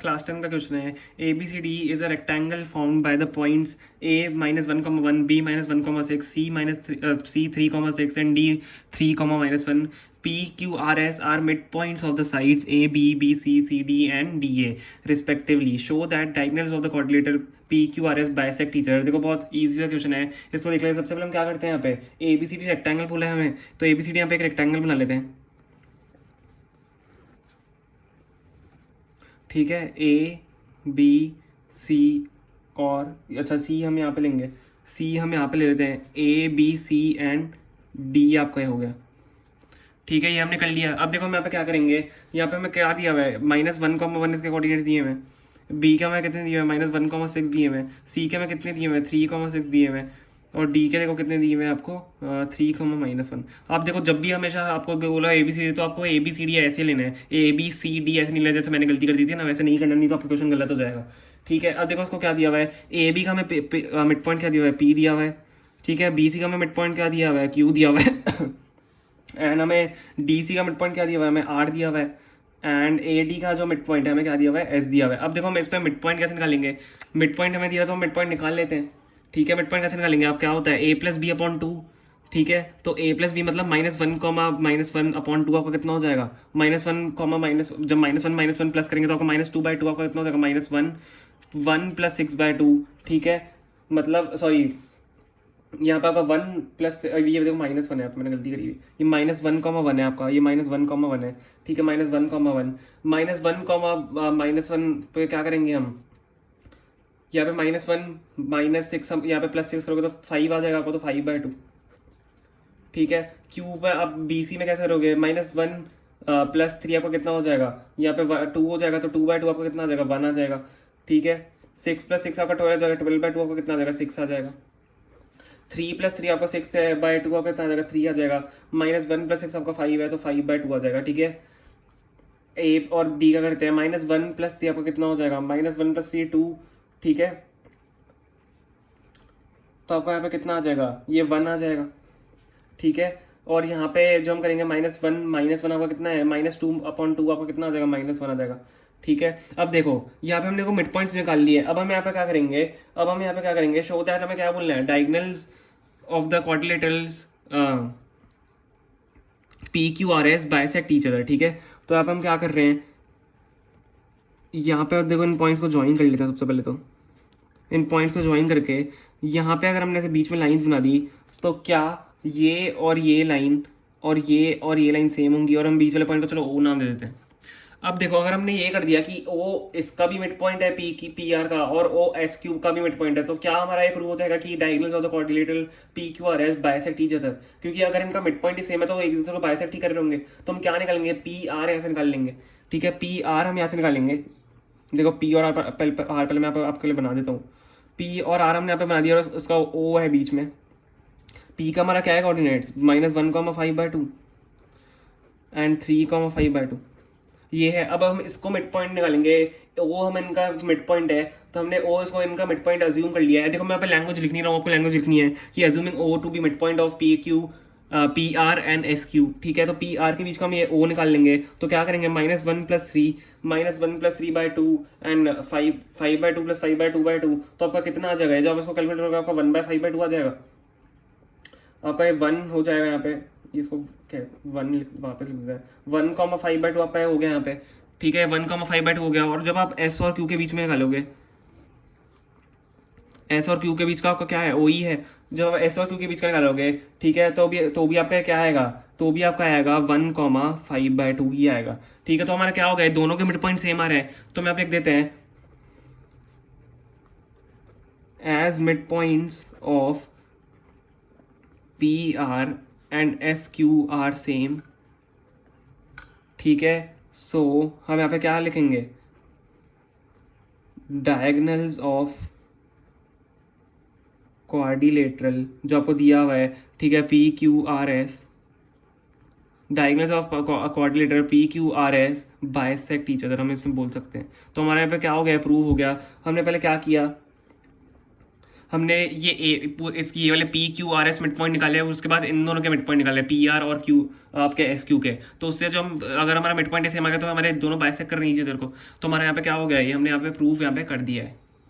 Class 10 का question है। A B C D is a rectangle formed by the points A -1,1, B -1,6, C 3,6 and D 3,-1. P Q R S are mid points of the sides A B C C D and D A respectively. Show that diagonals of the quadrilateral P Q R S bisect each other. देखो बहुत easy सा question है, इसको देख लेते हैं. सबसे पहले हम क्या करते हैं, यहाँ पे A B C D rectangle बोला है हमें, तो ए बी सी डी यहाँ पे एक रेक्टेंगल बना लेते हैं. ठीक है, ए बी सी और अच्छा सी हम यहाँ पे लेंगे, सी हम यहाँ पे ले लेते हैं. A B C and D आपका ये हो गया. ठीक है, ये हमने कर लिया. अब देखो हम यहाँ पे क्या करेंगे, यहाँ पे हमें क्या दिया हुआ है, -1,1 इसके कोऑर्डिनेट्स दिए हुए हैं. बी के हमें कितने दिए हुए हैं, -1,6 दिए हुए हैं. सी के हमें कितने दिए हुए हैं, 3,6 दिए हुए हैं. और डी के देखो कितने दिए हुए हैं आपको, 3,-1. आप देखो जब भी हमेशा आपको बोला ए बी सी डी, तो आपको ए बी सी डी ऐसे लेना है, ए बी सी डी ऐसे नहीं लेना जैसे मैंने गलती कर दी थी ना, वैसे नहीं करना, नहीं तो आपका क्वेश्चन गलत हो जाएगा. ठीक है, अब देखो उसको क्या दिया हुआ है, ए बी का हमें मिड पॉइंट क्या दिया हुआ है, पी दिया हुआ है. ठीक है, बी सी का हमें मिड पॉइंट क्या दिया हुआ है, क्यू दिया हुआ है. एंड हमें डी सी का मिड पॉइंट क्या दिया हुआ है, हमें आर दिया हुआ है. एंड ए डी का जो मिड पॉइंट है हमें क्या दिया हुआ है, एस दिया हुआ है. अब देखो हम इस पर मिड पॉइंट कैसे निकालेंगे, मिड पॉइंट हमें दिया तो हम मिड पॉइंट निकाल लेते हैं. ठीक है, मिड पॉइंट कैसे निकालेंगे, आप क्या होता है a+b/2. ठीक है, तो a+b मतलब -1,-1/2 आपका कितना हो जाएगा, -1, जब -1 प्लस करेंगे तो आपका -2/2 आपका कितना हो जाएगा, -1 + 6/2. ठीक है, मतलब सॉरी यहाँ पे आपका 1 प्लस ये देखो -1 है, यहाँ पे मैंने गलती करी हुई, ये -1,1 है आपका, ये -1,1 है. ठीक है, -1,1 -1 पे क्या करेंगे हम, यहाँ पे -1 -6 हम यहाँ पे +6 करोगे तो 5 आ जाएगा आपको, तो 5/2. ठीक है, क्यू पे आप बी सी में कैसे करोगे, -1 + 3 आपका कितना हो जाएगा, यहाँ पे 2 हो जाएगा, तो 2/2 आपका कितना आ जाएगा, 1 आ जाएगा. ठीक है, 6 + 6 आपका 12 आ जाएगा, 12/2 आपका कितना आ जाएगा, 6 आ जाएगा. 3 + 3 आपका 6 है, /2 आपका कितना आ जाएगा, 3 आ जाएगा. -1 + 6 आपका 5 है, तो 5/2 आ जाएगा. ठीक है, ए और डी का करते हैं, -1 + 3 आपका कितना हो जाएगा, -1 + 3 2. ठीक है, तो आपका यहाँ पे कितना आ जाएगा, ये 1 आ जाएगा. ठीक है, और यहाँ पे जो हम करेंगे -1 आपका कितना है, -2/2 आपका कितना आ जाएगा, -1 आ जाएगा. ठीक है, अब देखो यहाँ पे हमने को मिड पॉइंट्स निकाल लिए. अब हम यहाँ पे क्या करेंगे, शो दैट हमें क्या बोलना है, diagonals of the quadrilaterals P Q R S bisect each other. ठीक है, तो यहाँ पे हम क्या कर रहे हैं, यहाँ पे देखो इन पॉइंट्स को ज्वाइन कर लेते हैं. सबसे पहले तो इन पॉइंट्स को ज्वाइन करके यहाँ पे अगर हमने ऐसे बीच में लाइंस बना दी, तो क्या ये और ये लाइन और ये लाइन सेम होंगी, और हम बीच वाले पॉइंट को चलो ओ नाम दे देते हैं. अब देखो अगर हमने ये कर दिया कि ओ इसका भी मिड पॉइंट है पी आर का, और ओ एस क्यूब का भी मिड पॉइंट है, तो क्या हमारा ये प्रूव हो जाएगा कि diagonals of the quadrilateral P Q R S bisect each other. क्योंकि अगर इनका मिड पॉइंट ही सेम है तो वो एक दूसरे को बाइसेक्ट ही कर रहे होंगे. तो हम क्या निकालेंगे, पी आर यहाँ से निकाल लेंगे. ठीक है, पी आर हम यहाँ से निकालेंगे. देखो पी और आर पहले मैं आपके लिए बना देता हूँ. पी और आर हमने यहाँ पे बना दिया, और उसका ओ है बीच में. पी का हमारा क्या है कोऑर्डिनेट्स, -1,5/2 एंड 3,5/2 ये है. अब हम इसको मिड पॉइंट निकालेंगे, ओ हम इनका मिड पॉइंट है, तो हमने ओ इसको इनका मिड पॉइंट अज्यूम कर लिया है. देखो मैं यहाँ पे लैंग्वेज लिख नहीं रहा हूँ, आपको लैंग्वेज लिखनी है कि assuming O to be mid point of P Q P R and S Q. ठीक है, तो पी आर के बीच का हम ये ओ निकाल लेंगे, तो क्या करेंगे, -1 + 3 -1 + 3/2 एंड 5/2 + 5/2/2, तो आपका कितना आ जाएगा, जब आप इसको कैलकुलेट करोगे आपका 1/5/2 आ जाएगा. आपका ये 1 हो जाएगा यहाँ पे, इसको क्या 1 वहाँ पे लिख दें, 1,5/2 आपका हो गया यहाँ पे. ठीक है, 1,5/2 हो गया. और जब आप एस और क्यू के बीच में निकालोगे, एस और क्यू के बीच का आपका क्या है, ओ ई है. जब आप एस और क्यू के बीच का निकालोगे, ठीक है, तो भी आपका क्या आएगा, तो भी आपका आएगा 1,5/2 ही आएगा. ठीक है, तो हमारा क्या हो गया, दोनों के मिड पॉइंट सेम आ रहे हैं, तो मैं आप लिख देते हैं as mid points of P R and S Q are same. ठीक है, सो हम यहाँ पे क्या लिखेंगे, डायगोनल्स ऑफ क्वाड्रिलेटरल जो आपको दिया हुआ है. ठीक है, P Q R S, diagonals of quadrilateral P Q R S bisect each other हम इसमें बोल सकते हैं. तो हमारे यहाँ पे क्या हो गया, प्रूव हो गया. हमने पहले क्या किया, हमने ये इसकी ये वाले P Q R S mid point निकाले हैं, उसके बाद इन दोनों के मिड पॉइंट निकाले पी आर और क्यू आपके एस क्यू के। तो उससे जो हम अगर हमारा मिड पॉइंट सेम आ गया तो हमारे दोनों बाइसेक्ट कर रही है इधर को, तो हमारे यहाँ पे क्या हो गया, ये हमने यहाँ पे प्रूफ यहाँ पे कर दिया है।